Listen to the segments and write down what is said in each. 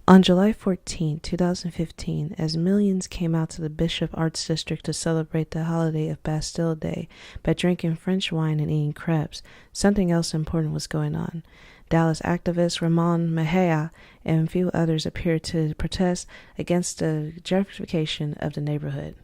On July 14, 2015, as millions came out to the Bishop Arts District to celebrate the holiday of Bastille Day by drinking French wine and eating crepes, something else important was going on. Dallas activist Ramon Meija and a few others appeared to protest against the gentrification of the neighborhood.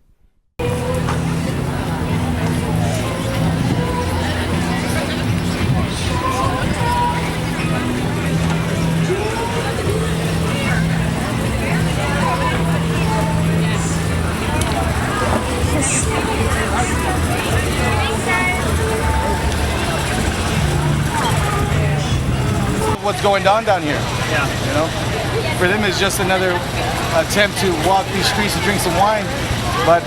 What's going on down here? Yeah. You know, for them it's just another attempt to walk these streets and drink some wine, but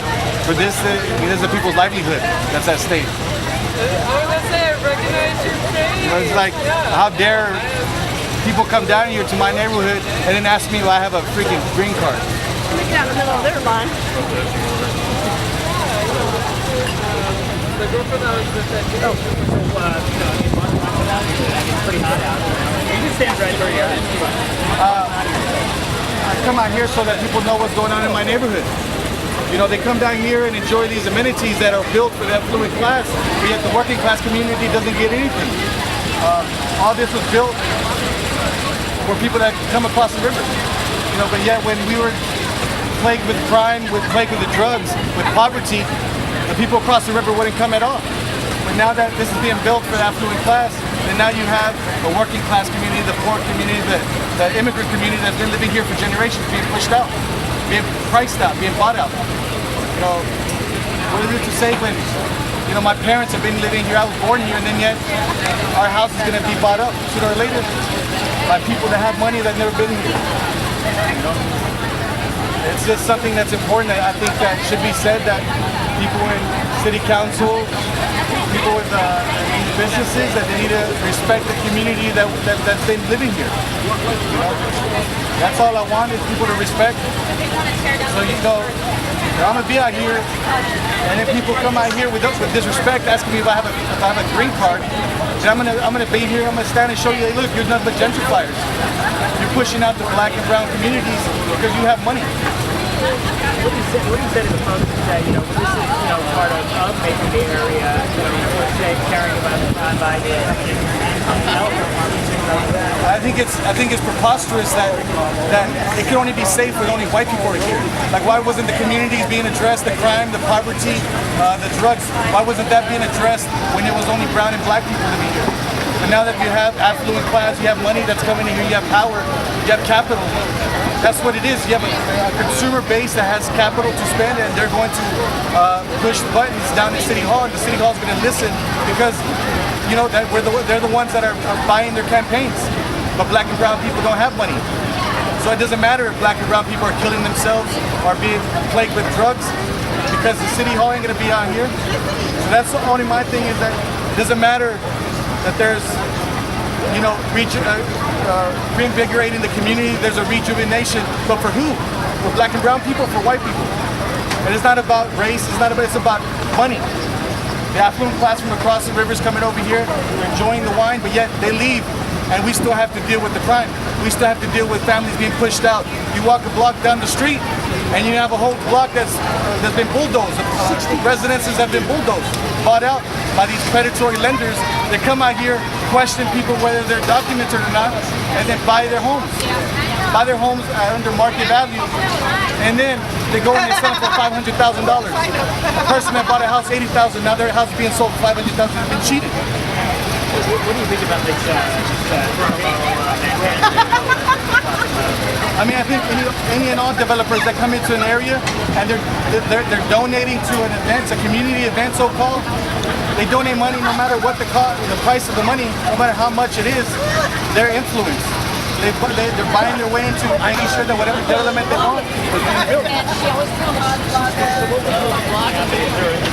for this, this is the people's livelihood that's at stake. I was gonna say, I recognize your face. You know, it's like, how dare people come down here to my neighborhood and then ask me if I have a freaking green card? Look down the middle of their line. The girlfriend that was with that Oh, it's pretty hot out. You can stand right where you're at. I come out here so that people know what's going on in my neighborhood. You know, they come down here and enjoy these amenities that are built for the affluent class, but yet the working class community doesn't get anything. All this was built for people that come across the river. You know, but yet when we were plagued with crime, plagued with the drugs, with poverty, the people across the river wouldn't come at all. But now that this is being built for the affluent class, then now you have the working class community, the poor community, the immigrant community that's been living here for generations being pushed out, being priced out, being bought out. You know, what is it to say when, you know, my parents have been living here, I was born here, and then yet our house is going to be bought up sooner or later by people that have money that have never been here. You know? It's just something that's important that I think that should be said, that people in city council, people with these businesses, that they need to respect the community that's been living here. You know? That's all I want, is people to respect. So, you know, I'm gonna be out here, and if people come out here with disrespect, asking me if I have a green card, then I'm gonna be here. I'm gonna stand and show you, hey, look, you're nothing but gentrifiers. You're pushing out the black and brown communities because you have money. What he said in the post is that, you know, this is, you know, part of making the area, you know, we're caring about the time by I think it's preposterous that it can only be safe when only white people are here. Like, why wasn't the communities being addressed, the crime, the poverty, the drugs, why wasn't that being addressed when it was only brown and black people living here? But now that you have affluent class, you have money that's coming in here, you have power, you have capital. That's what it is. You have a consumer base that has capital to spend, and they're going to push the buttons down at City Hall, and the City Hall is going to listen because, you know, that they're the ones that are buying their campaigns. But black and brown people don't have money. So it doesn't matter if black and brown people are killing themselves or being plagued with drugs, because the City Hall ain't going to be out here. So that's only my thing, is that it doesn't matter that there's, you know, reinvigorating the community, there's a rejuvenation, but for who? For black and brown people, for white people. And it's not about race, it's about money. The affluent class from across the rivers coming over here, they're enjoying the wine, but yet they leave, and we still have to deal with the crime. We still have to deal with families being pushed out. You walk a block down the street, and you have a whole block that's been bulldozed. Residences have been bulldozed, bought out by these predatory lenders that come out here, question people whether they're documented or not, and then buy their homes. Buy their homes under market value, and then they go and they sell them for $500,000. A person that bought a house $80,000, now their house is being sold for $500,000, has been cheated. What do you think about this? I mean, I think any and all developers that come into an area and they're donating to an event, a community event so-called, they donate money no matter what the cost, the price of the money, no matter how much it is, they're influenced. They're buying their way into making sure that whatever development they want is being built. Is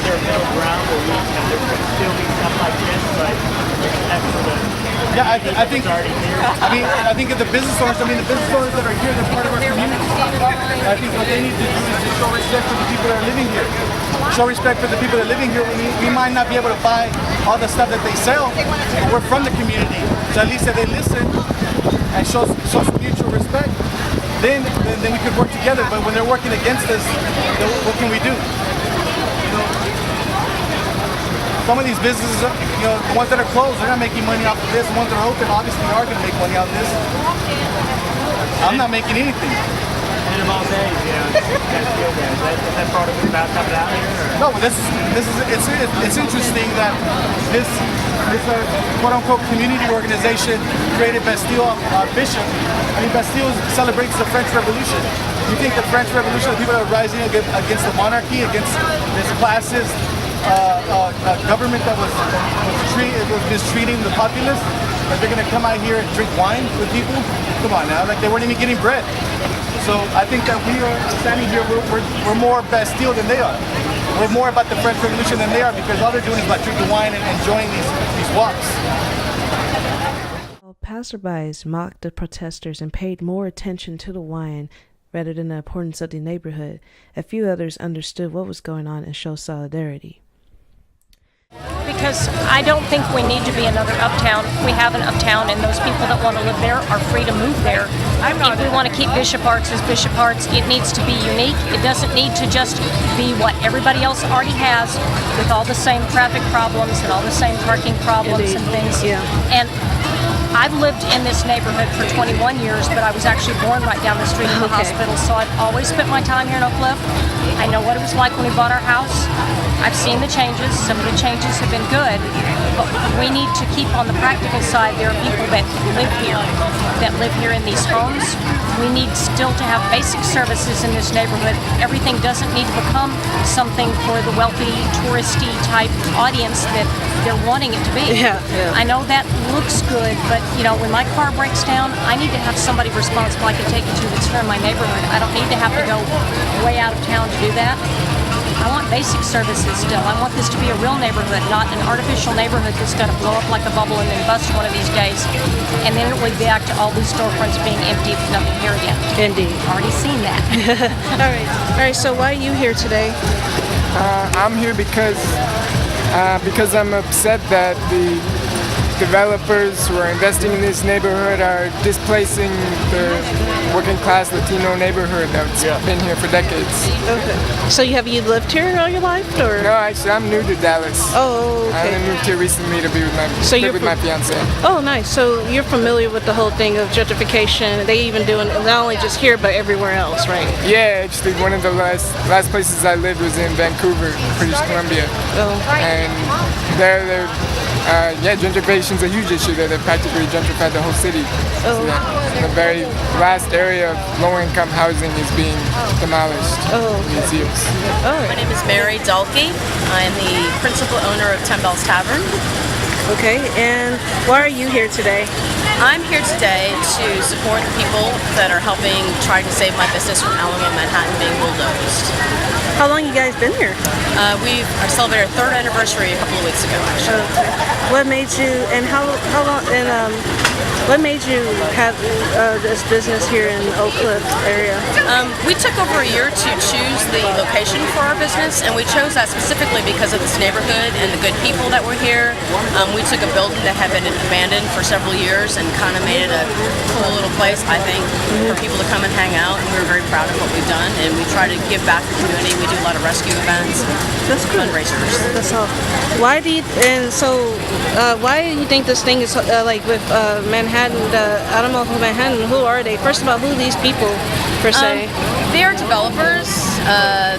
there a middle ground where we can still be stuff like this, but Yeah, I think if the business owners, the business owners that are here, they're part of our community. I think what they need to do is just show respect for the people that are living here. Show respect for the people that are living here. We might not be able to buy all the stuff that they sell, but we're from the community. So at least that they listen and show some mutual respect. then we could work together. But when they're working against us, then what can we do? You know, some of these businesses, you know, the ones that are closed, they're not making money off of this. The ones that are open, obviously, are going to make money off of this. I'm not making anything. And Ramon Meija, Bastille there. Is that part of it about coming out here? Or? No, but it's interesting that this quote unquote community organization created Bastille Bishop. I mean, Bastille celebrates the French Revolution. You think the French Revolution, the people that are rising against the monarchy, against this classist government that was mistreating the populace, that they're going to come out here and drink wine with people? Come on now, like they weren't even getting bread. So I think that we are standing here, we're more Bastille than they are. We're more about the French Revolution than they are, because all they're doing is about drinking wine and enjoying these walks. While passerbys mocked the protesters and paid more attention to the wine rather than the importance of the neighborhood, a few others understood what was going on and showed solidarity. Because I don't think we need to be another uptown. We have an uptown, and those people that want to live there are free to move there. If we want to keep Bishop Arts as Bishop Arts, it needs to be unique. It doesn't need to just be what everybody else already has, with all the same traffic problems and all the same parking problems and things. Yeah. And I've lived in this neighborhood for 21 years, but I was actually born right down the street from the hospital, so I've always spent my time here in Oak Cliff. I know what it was like when we bought our house. I've seen the changes. Some of the changes have been good, but we need to keep on the practical side. There are people that live here in these homes. We need still to have basic services in this neighborhood. Everything doesn't need to become something for the wealthy, touristy type audience that they're wanting it to be. Yeah. I know that looks good, but you know, when my car breaks down, I need to have somebody responsible I can take it to that's here in my neighborhood. I don't need to have to go way out of town to do that. I want basic services still. I want this to be a real neighborhood, not an artificial neighborhood that's going to blow up like a bubble and then bust one of these days. And then it will be back to all these storefronts being empty with nothing here again. Indeed. Already seen that. All right. So why are you here today? I'm here because I'm upset that the developers who are investing in this neighborhood are displacing the working class Latino neighborhood that's been here for decades. Okay. So you lived here all your life, or? No, actually, I'm new to Dallas. Oh, okay. I only moved here recently to be with my fiance. Oh, nice. So you're familiar with the whole thing of gentrification. They even doing it not only just here but everywhere else, right? Yeah, actually, one of the last places I lived was in Vancouver, British Columbia. Oh. And gentrification is a huge issue there. They've practically gentrified the whole city. Oh. So the very last area of low-income housing is being demolished in these years. All right. My name is Mary Dalkey. I'm the principal owner of 10 Bells Tavern. Okay, and why are you here today? I'm here today to support the people that are helping try to save my business from Alamo Manhattan being bulldozed. How long you guys been here? We celebrated our 3rd anniversary a couple of weeks ago, actually. Okay. What made you, and how long, and what made you have this business here in Oak Cliff area? We took over a year to choose the location for our business, and we chose that specifically because of this neighborhood and the good people that were here. We took a building that had been abandoned for several years and kind of made it a cool little place, I think, for people to come and hang out, and we were very proud of what we've done, and we try to give back to the community. We do a lot of rescue events, That's good. fundraisers. That's all. Why do you think this thing is like with Manhattan, I don't know who Manhattan, who are they? First of all, who are these people, per se? They are developers.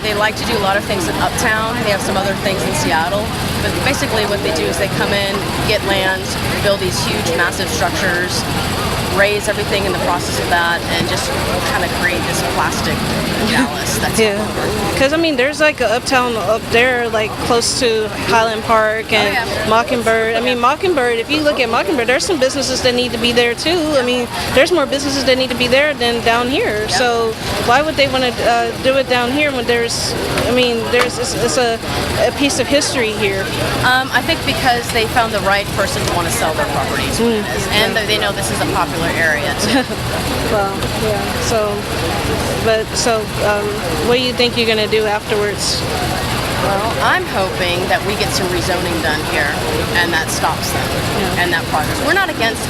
They like to do a lot of things in Uptown. They have some other things in Seattle. But basically what they do is they come in, get land, build these huge, massive structures, raise everything in the process of that, and just kind of create this plastic Dallas. That's because I mean, there's like a uptown up there, like close to Highland Park and Mockingbird. I mean, Mockingbird. If you look at Mockingbird, there's some businesses that need to be there too. I mean, there's more businesses that need to be there than down here. So why would they want to do it down here when there's? I mean, it's a piece of history here. I think because they found the right person to want to sell their properties, and they know this is a popular area too. Well, yeah. So what do you think you're gonna do afterwards? Well, I'm hoping that we get some rezoning done here, and that stops them, and that progress. We're not against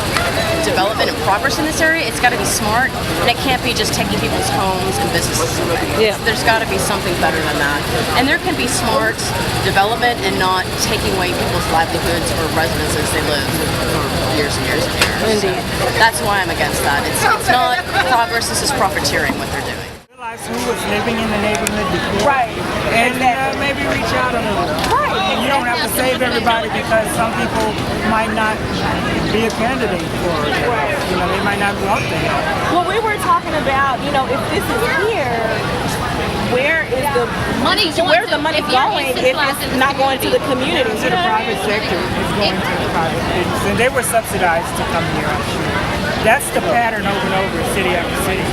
development and progress in this area. It's got to be smart, and it can't be just taking people's homes and businesses and moving. There's got to be something better than that. And there can be smart development and not taking away people's livelihoods or residences they live for years and years and years. Indeed. So that's why I'm against that. It's not progress, this is profiteering what they're doing. Who was living in the neighborhood before. Right. And maybe reach out a little. Right. And you don't have to save everybody because some people might not be a candidate for it. Right. You know, they might not want the help. Well, we were talking about, you know, if this is here, where is the money? Where's the money going if it's not going to the community? To the private sector, it's going to the private business. And they were subsidized to come here, I'm sure. That's the pattern over and over, city after city.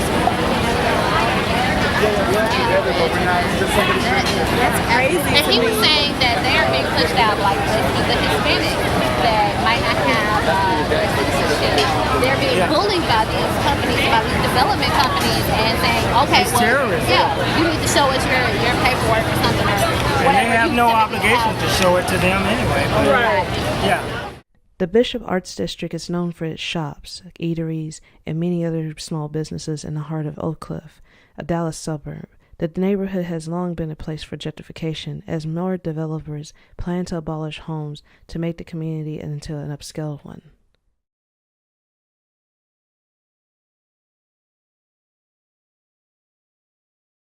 That's crazy. And he was saying that they are being pushed out, like the Hispanics that might not have citizenship. They're being bullied by these companies, by these development companies, and saying, okay, it's terrorism. Yeah, you need to show us your paperwork or something. Or and they have no obligation to show it to them anyway. Right. Yeah. The Bishop Arts District is known for its shops, eateries, and many other small businesses in the heart of Oak Cliff, a Dallas suburb. The neighborhood has long been a place for gentrification, as more developers plan to abolish homes to make the community into an upscale one.